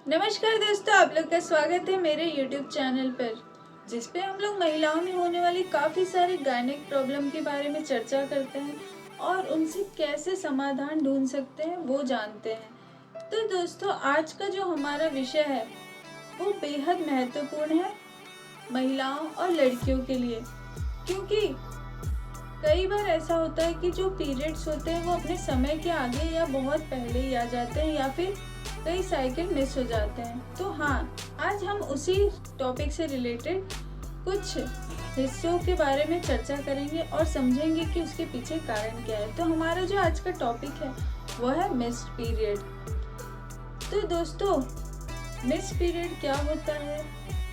नमस्कार दोस्तों, आप लोग का स्वागत है मेरे YouTube चैनल पर, जिस पे हम लोग महिलाओं में होने वाली काफ़ी सारी गायनिक प्रॉब्लम के बारे में चर्चा करते हैं और उनसे कैसे समाधान ढूंढ सकते हैं वो जानते हैं। तो दोस्तों, आज का जो हमारा विषय है वो बेहद महत्वपूर्ण है महिलाओं और लड़कियों के लिए, क्योंकि कई बार ऐसा होता है कि जो पीरियड्स होते हैं वो अपने समय के आगे या बहुत पहले ही आ जाते हैं या फिर कई साइकिल मिस हो जाते हैं। तो हाँ, आज हम उसी टॉपिक से रिलेटेड कुछ हिस्सों के बारे में चर्चा करेंगे और समझेंगे कि उसके पीछे कारण क्या है। तो हमारा जो आज का टॉपिक है वो है मिस्ड पीरियड। तो दोस्तों, मिस्ड पीरियड क्या होता है,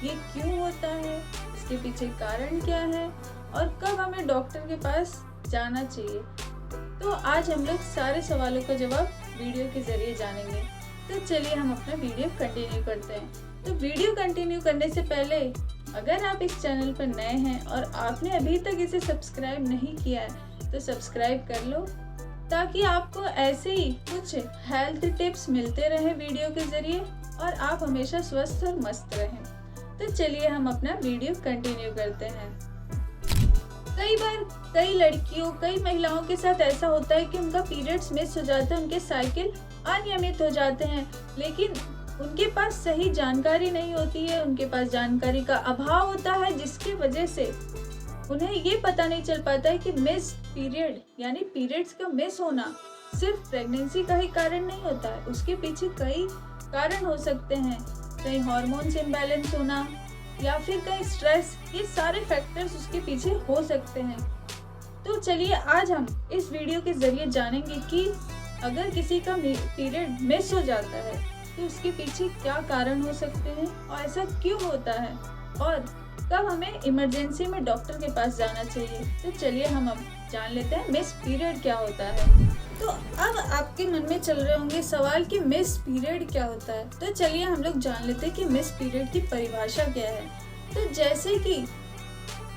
ये क्यों होता है, इसके पीछे कारण क्या है और कब हमें डॉक्टर के पास जाना चाहिए, तो आज हम लोग सारे सवालों का जवाब वीडियो के जरिए जानेंगे। तो चलिए हम अपना वीडियो कंटिन्यू करते हैं। तो वीडियो कंटिन्यू करने से पहले अगर आप इस चैनल पर नए हैं और आपने अभी तक इसे सब्सक्राइब नहीं किया है तो सब्सक्राइब कर लो, ताकि आपको ऐसे ही कुछ हेल्थ टिप्स मिलते रहे वीडियो के जरिए और आप हमेशा स्वस्थ और मस्त रहें। तो चलिए हम अपना वीडियो कंटिन्यू करते हैं। कई बार कई लड़कियों, कई महिलाओं के साथ ऐसा होता है कि उनका पीरियड्स मिस हो जाता है, उनके साइकिल अनियमित हो जाते हैं, लेकिन उनके पास सही जानकारी नहीं होती है, उनके पास जानकारी का अभाव होता है, जिसकी वजह से उन्हें ये पता नहीं चल पाता है कि मिस पीरियड यानी पीरियड्स का मिस होना सिर्फ प्रेगनेंसी का ही कारण नहीं होता है। उसके पीछे कई कारण हो सकते हैं, कहीं हार्मोन्स इम्बैलेंस होना या फिर कहीं स्ट्रेस, ये सारे फैक्टर्स उसके पीछे हो सकते हैं। तो चलिए आज हम इस वीडियो के जरिए जानेंगे कि अगर किसी का पीरियड मिस हो जाता है तो उसके पीछे क्या कारण हो सकते हैं और ऐसा क्यों होता है और कब हमें इमरजेंसी में डॉक्टर के पास जाना चाहिए। तो चलिए हम अब जान लेते हैं मिस पीरियड क्या होता है। तो अब आपके मन में चल रहे होंगे सवाल कि मिस पीरियड क्या होता है। तो चलिए हम लोग जान लेते हैं कि मिस पीरियड की परिभाषा क्या है। तो जैसे कि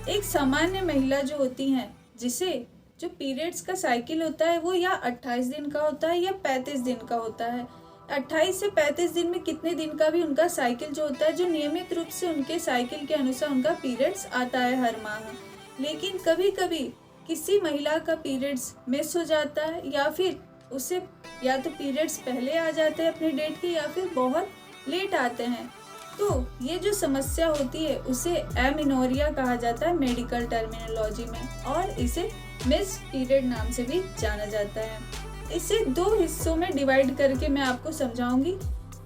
एक सामान्य महिला जो होती हैं, जिसे जो पीरियड्स का साइकिल होता है वो या 28 दिन का होता है या 35 दिन का होता है। 28 से 35 दिन में कितने दिन का भी उनका साइकिल जो होता है, जो नियमित रूप से उनके साइकिल के अनुसार उनका पीरियड्स आता है हर माह। लेकिन कभी कभी किसी महिला का पीरियड्स मिस हो जाता है या फिर उसे या तो पीरियड्स पहले आ जाते हैं अपने डेट के या फिर बहुत लेट आते हैं। तो ये जो समस्या होती है उसे एमिनोरिया कहा जाता है मेडिकल टर्मिनोलॉजी में, और इसे मिस पीरियड नाम से भी जाना जाता है। इसे दो हिस्सों में डिवाइड करके मैं आपको समझाऊंगी।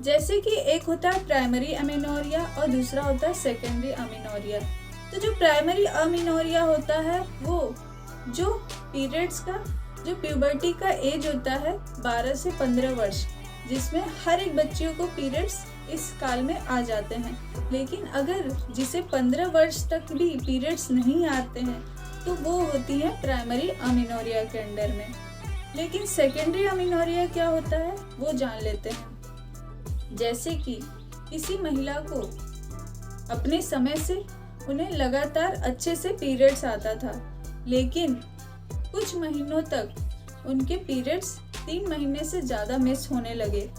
जैसे कि एक होता है प्राइमरी अमीनोरिया और दूसरा होता है सेकेंडरी अमीनोरिया। तो जो प्राइमरी अमीनोरिया होता है वो जो पीरियड्स का, जो प्यूबर्टी का एज होता है 12 से 15 वर्ष, जिसमें हर एक बच्चियों को पीरियड्स इस काल में आ जाते हैं। लेकिन अगर जिसे 15 वर्ष तक भी पीरियड्स नहीं आते हैं तो वो होती है प्राइमरी अमीनोरिया के अंडर में। लेकिन सेकेंडरी अमीनोरिया क्या होता है वो जान लेते हैं। जैसे कि किसी महिला को अपने समय से उन्हें लगातार अच्छे से पीरियड्स आता था, लेकिन कुछ महीनों तक उनके पीरियड्स 3 महीने से ज़्यादा मिस होने लगे,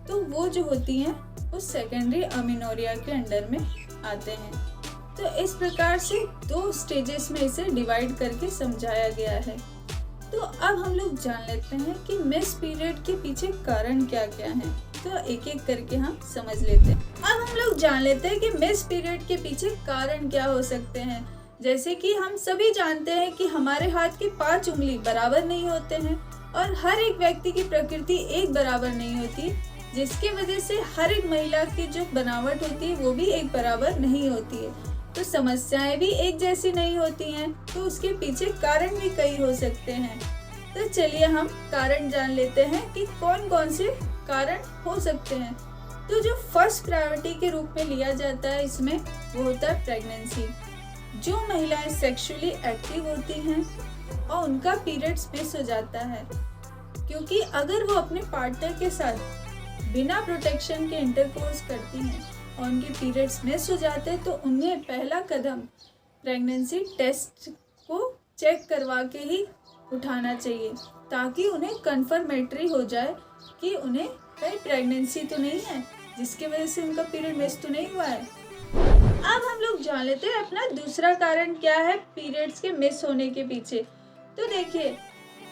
तो वो जो होती हैं वो सेकेंडरी अमीनोरिया के अंडर में आते हैं। तो इस प्रकार से दो स्टेजेस में इसे डिवाइड करके समझाया गया है। तो अब हम लोग जान लेते हैं कि मिस पीरियड के पीछे कारण क्या क्या हैं। तो एक एक करके हम समझ लेते हैं। अब हम लोग जान लेते हैं कि मिस पीरियड के पीछे कारण क्या हो सकते हैं। जैसे कि हम सभी जानते हैं कि हमारे हाथ की 5 उंगली बराबर नहीं होते हैं और हर एक व्यक्ति की प्रकृति एक बराबर नहीं होती, जिसकी वजह से हर एक महिला की जो बनावट होती है वो भी एक बराबर नहीं होती है। तो समस्याएं भी एक जैसी नहीं होती हैं, तो उसके पीछे कारण भी कई हो सकते हैं। तो चलिए हम कारण जान लेते हैं कि कौन कौन से कारण हो सकते हैं। तो जो फर्स्ट प्रायोरिटी के रूप में लिया जाता है इसमें वो होता है प्रेगनेंसी। जो महिलाएं सेक्सुअली एक्टिव होती हैं और उनका पीरियड्स मिस हो जाता है, क्योंकि अगर वो अपने पार्टनर के साथ बिना प्रोटेक्शन के इंटरकोर्स करती हैं और उनके पीरियड्स मिस हो जाते हैं, तो उन्हें पहला कदम प्रेगनेंसी टेस्ट को चेक करवा के ही उठाना चाहिए, ताकि उन्हें कन्फर्मेटरी हो जाए कि उन्हें कहीं प्रेगनेंसी तो नहीं है जिसकी वजह से उनका पीरियड मिस तो नहीं हुआ है। अब हम लोग जान लेते हैं अपना दूसरा कारण क्या है पीरियड्स के मिस होने के पीछे। तो देखिए,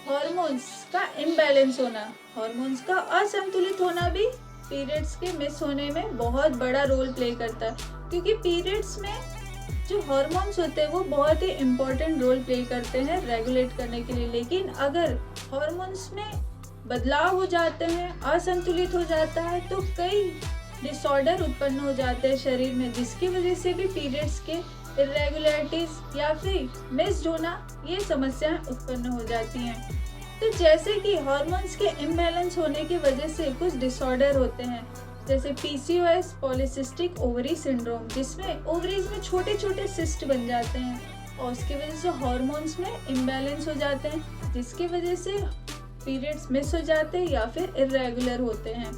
हार्मोन्स का इम्बैलेंस होना, हार्मोन्स का असंतुलित होना भी पीरियड्स के मिस होने में बहुत बड़ा रोल प्ले करता है, क्योंकि पीरियड्स में जो हार्मोन्स होते हैं वो बहुत ही इम्पोर्टेंट रोल प्ले करते हैं रेगुलेट करने के लिए। लेकिन अगर हार्मोन्स में बदलाव हो जाते हैं, असंतुलित हो जाता है, तो कई डिसऑर्डर उत्पन्न हो जाते हैं शरीर में, जिसकी वजह से भी पीरियड्स के इरेगुलरिटीज या फिर मिस्ड होना, ये समस्याएं उत्पन्न हो जाती हैं। तो जैसे कि हार्मोन्स के इम्बैलेंस होने की वजह से कुछ डिसऑर्डर होते हैं, जैसे PCOS पॉलीसिस्टिक ओवरी सिंड्रोम, जिसमें ओवरीज में छोटे छोटे सिस्ट बन जाते हैं और उसकी वजह से हार्मोन्स में इम्बैलेंस हो जाते हैं, जिसकी वजह से पीरियड्स मिस हो जाते हैं या फिर इरेगुलर होते हैं।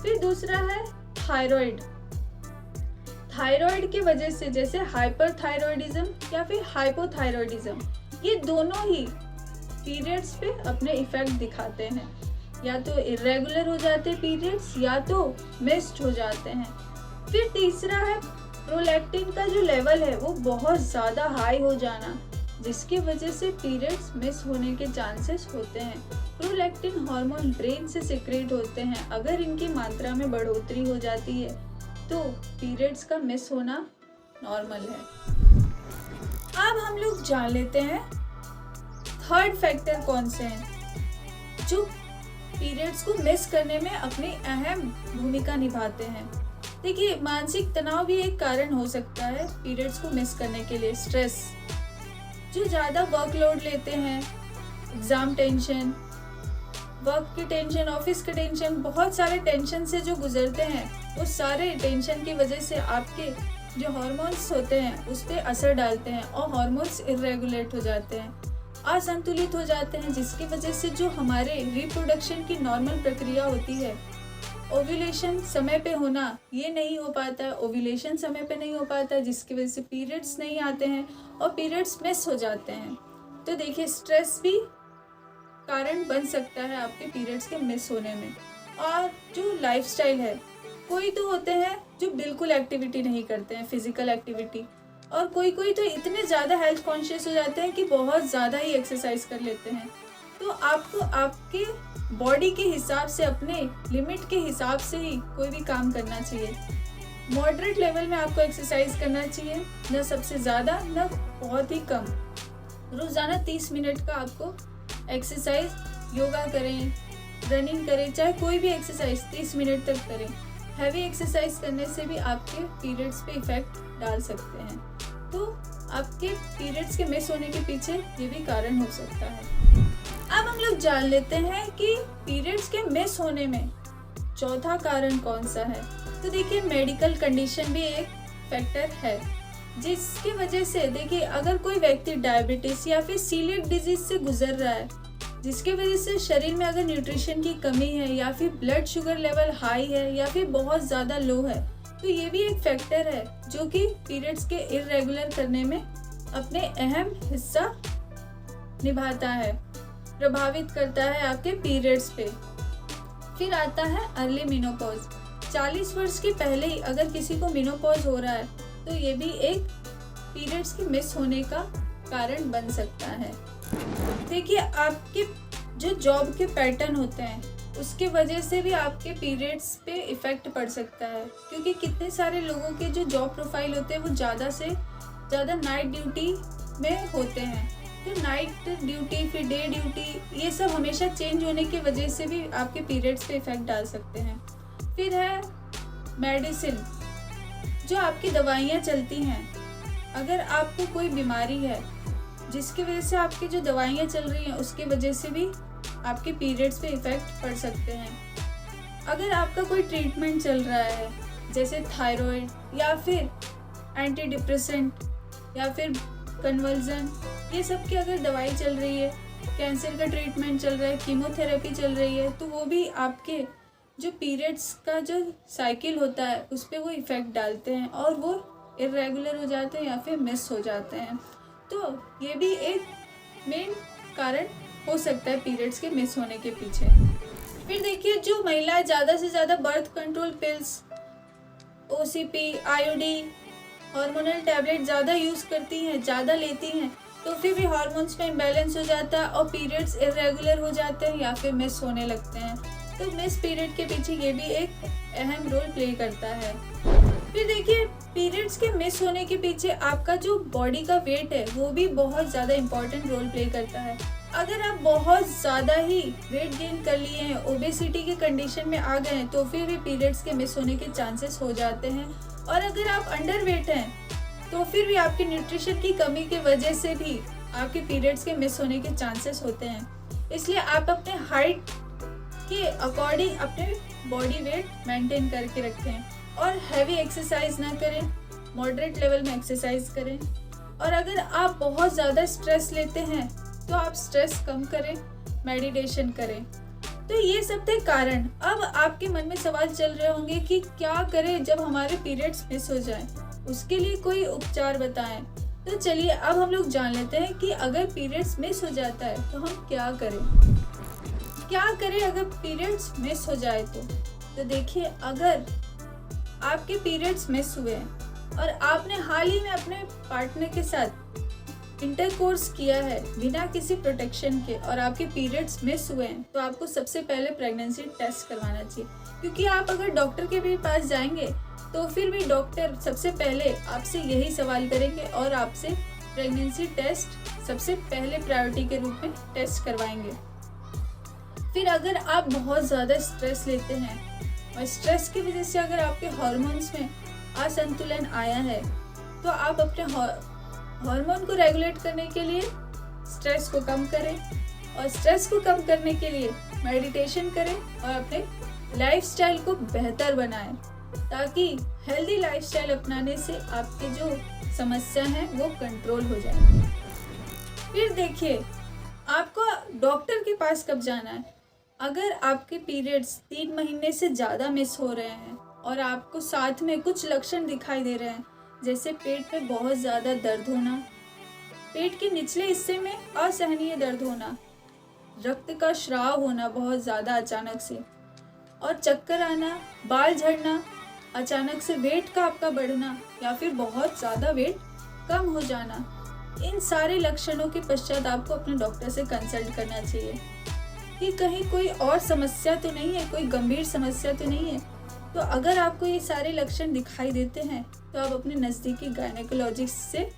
फिर दूसरा है थायराइड। थायराइड की वजह से जैसे हाइपरथायराइडिज्म या फिर हाइपोथायराइडिज्म, ये दोनों ही पीरियड्स पे अपने इफेक्ट दिखाते हैं, या तो इरेगुलर हो जाते हैं पीरियड्स या तो मिस्ड हो जाते हैं। फिर तीसरा है प्रोलैक्टिन का जो लेवल है वो बहुत ज़्यादा हाई हो जाना, जिसकी वजह से पीरियड्स मिस होने के चांसेस होते हैं। प्रोलैक्टिन हार्मोन ब्रेन से सिक्रेट होते हैं, अगर इनकी मात्रा में बढ़ोतरी हो जाती है तो पीरियड्स का मिस होना नॉर्मल है। अब हम लोग जान लेते हैं थर्ड फैक्टर कौन से हैं जो पीरियड्स को मिस करने में अपनी अहम भूमिका निभाते हैं। देखिए, मानसिक तनाव भी एक कारण हो सकता है पीरियड्स को मिस करने के लिए। स्ट्रेस, जो ज़्यादा वर्कलोड लेते हैं, एग्ज़ाम टेंशन, वर्क की टेंशन, ऑफिस की टेंशन, बहुत सारे टेंशन से जो गुजरते हैं, उस सारे टेंशन की वजह से आपके जो हार्मोन्स होते हैं उस पर असर डालते हैं और हार्मोन्स इरेगुलेट हो जाते हैं, असंतुलित हो जाते हैं, जिसकी वजह से जो हमारे रिप्रोडक्शन की नॉर्मल प्रक्रिया होती है, ओव्यूलेशन समय पे होना, ये नहीं हो पाता है। ओव्यूलेशन समय पे नहीं हो पाता है, जिसकी वजह से पीरियड्स नहीं आते हैं और पीरियड्स मिस हो जाते हैं। तो देखिए, स्ट्रेस भी कारण बन सकता है आपके पीरियड्स के मिस होने में। और जो लाइफस्टाइल है, कोई तो होते हैं जो बिल्कुल एक्टिविटी नहीं करते हैं, फिजिकल एक्टिविटी, और कोई तो इतने ज़्यादा हेल्थ कॉन्शियस हो जाते हैं कि बहुत ज़्यादा ही एक्सरसाइज कर लेते हैं। तो आपको आपके बॉडी के हिसाब से, अपने लिमिट के हिसाब से ही कोई भी काम करना चाहिए। मॉडरेट लेवल में आपको एक्सरसाइज करना चाहिए, न सबसे ज़्यादा न बहुत ही कम। रोज़ाना 30 मिनट का आपको एक्सरसाइज, योगा करें, रनिंग करें, चाहे कोई भी एक्सरसाइज 30 मिनट तक करें। हैवी एक्सरसाइज करने से भी आपके पीरियड्स पे इफेक्ट डाल सकते हैं। तो आपके पीरियड्स के मिस होने के पीछे ये भी कारण हो सकता है। अब हम लोग जान लेते हैं कि पीरियड्स के मिस होने में चौथा कारण कौन सा है। तो देखिए, मेडिकल कंडीशन भी एक फैक्टर है, जिसकी वजह से देखिए, अगर कोई व्यक्ति डायबिटीज या फिर सीलिएक डिजीज से गुजर रहा है, जिसकी वजह से शरीर में अगर न्यूट्रिशन की कमी है या फिर ब्लड शुगर लेवल हाई है या फिर बहुत ज़्यादा लो है, तो ये भी एक फैक्टर है जो कि पीरियड्स के इरेगुलर करने में अपने अहम हिस्सा निभाता है, प्रभावित करता है आपके पीरियड्स पे। फिर आता है अर्ली मेनोपॉज। 40 वर्ष के पहले ही अगर किसी को मेनोपॉज हो रहा है तो ये भी एक पीरियड्स के मिस होने का कारण बन सकता है। देखिए, आपके जो जॉब के पैटर्न होते हैं उसके वजह से भी आपके पीरियड्स पे इफ़ेक्ट पड़ सकता है, क्योंकि कितने सारे लोगों के जो जॉब प्रोफाइल होते हैं वो ज़्यादा से ज़्यादा नाइट ड्यूटी में होते हैं। तो नाइट ड्यूटी, फिर डे ड्यूटी, ये सब हमेशा चेंज होने की वजह से भी आपके पीरियड्स पे इफ़ेक्ट डाल सकते हैं। फिर है मेडिसिन, जो आपकी दवाइयाँ चलती हैं। अगर आपको कोई बीमारी है जिसकी वजह से आपकी जो दवाइयाँ चल रही हैं उसकी वजह से भी आपके पीरियड्स पे इफ़ेक्ट पड़ सकते हैं। अगर आपका कोई ट्रीटमेंट चल रहा है, जैसे थायराइड या फिर एंटी डिप्रेसेंट या फिर कन्वर्जन, ये सब की अगर दवाई चल रही है, कैंसर का ट्रीटमेंट चल रहा है, कीमोथेरेपी चल रही है, तो वो भी आपके जो पीरियड्स का जो साइकिल होता है उस पर वो इफ़ेक्ट डालते हैं और वो इरेगुलर हो जाते हैं या फिर मिस हो जाते हैं। तो ये भी एक मेन कारण हो सकता है पीरियड्स के मिस होने के पीछे। फिर देखिए, जो महिलाएं ज़्यादा से ज़्यादा birth control pills OCP, IOD, hormonal tablet ज़्यादा यूज़ करती हैं, ज़्यादा लेती हैं, तो फिर भी हार्मोन्स में इम्बैलेंस हो जाता है और पीरियड्स इरेगुलर हो जाते हैं या फिर मिस होने लगते हैं। तो मिस पीरियड के पीछे ये भी एक अहम रोल प्ले करता है। फिर देखिए, पीरियड्स के मिस होने के पीछे आपका जो बॉडी का वेट है वो भी बहुत ज़्यादा इम्पोर्टेंट रोल प्ले करता है। अगर आप बहुत ज़्यादा ही वेट गेन कर लिए हैं, ओबेसिटी के कंडीशन में आ गए हैं, तो फिर भी पीरियड्स के मिस होने के चांसेस हो जाते हैं। और अगर आप अंडर वेट हैं तो फिर भी आपके न्यूट्रिशन की कमी की वजह से भी आपके पीरियड्स के मिस होने के चांसेस होते हैं। इसलिए आप अपने हाइट के अकॉर्डिंग अपने बॉडी वेट मेंटेन करके रखें और हैवी एक्सरसाइज ना करें, मॉडरेट लेवल में एक्सरसाइज करें। और अगर आप बहुत ज़्यादा स्ट्रेस लेते हैं तो आप स्ट्रेस कम करें, मेडिटेशन करें। तो ये सब थे कारण। अब आपके मन में सवाल चल रहे होंगे कि क्या करें जब हमारे पीरियड्स मिस हो जाएं, उसके लिए कोई उपचार बताएं। तो चलिए अब हम लोग जान लेते हैं कि अगर पीरियड्स मिस हो जाता है तो हम क्या करें। क्या करें अगर पीरियड्स मिस हो जाए तो देखिए, अगर आपके पीरियड्स मिस हुए हैं और आपने हाल ही में अपने पार्टनर के साथ इंटरकोर्स किया है बिना किसी प्रोटेक्शन के और आपके पीरियड्स मिस हुए हैं, तो आपको सबसे पहले प्रेगनेंसी टेस्ट करवाना चाहिए। क्योंकि आप अगर डॉक्टर के भी पास जाएंगे तो फिर भी डॉक्टर सबसे पहले आपसे यही सवाल करेंगे और आपसे प्रेगनेंसी टेस्ट सबसे पहले प्रायोरिटी के रूप में टेस्ट करवाएंगे। फिर अगर आप बहुत ज़्यादा स्ट्रेस लेते हैं और स्ट्रेस की वजह से अगर आपके हार्मोन्स में असंतुलन आया है, तो आप अपने हार्मोन को रेगुलेट करने के लिए स्ट्रेस को कम करें और स्ट्रेस को कम करने के लिए मेडिटेशन करें और अपने लाइफस्टाइल को बेहतर बनाएं, ताकि हेल्दी लाइफस्टाइल अपनाने से आपके जो समस्या हैं वो कंट्रोल हो जाए। फिर देखिए, आपको डॉक्टर के पास कब जाना है। अगर आपके पीरियड्स 3 महीने से ज़्यादा मिस हो रहे हैं और आपको साथ में कुछ लक्षण दिखाई दे रहे हैं, जैसे पेट में बहुत ज़्यादा दर्द होना, पेट के निचले हिस्से में असहनीय दर्द होना, रक्त का स्राव होना बहुत ज़्यादा अचानक से, और चक्कर आना, बाल झड़ना, अचानक से वेट का आपका बढ़ना या फिर बहुत ज़्यादा वेट कम हो जाना, इन सारे लक्षणों के पश्चात आपको अपने डॉक्टर से कंसल्ट करना चाहिए कि कहीं कोई और समस्या तो नहीं है, कोई गंभीर समस्या तो नहीं है। तो अगर आपको ये सारे लक्षण दिखाई देते हैं तो आप अपने नज़दीकी गायनेकोलॉजिस्ट से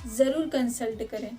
ज़रूर कंसल्ट करें।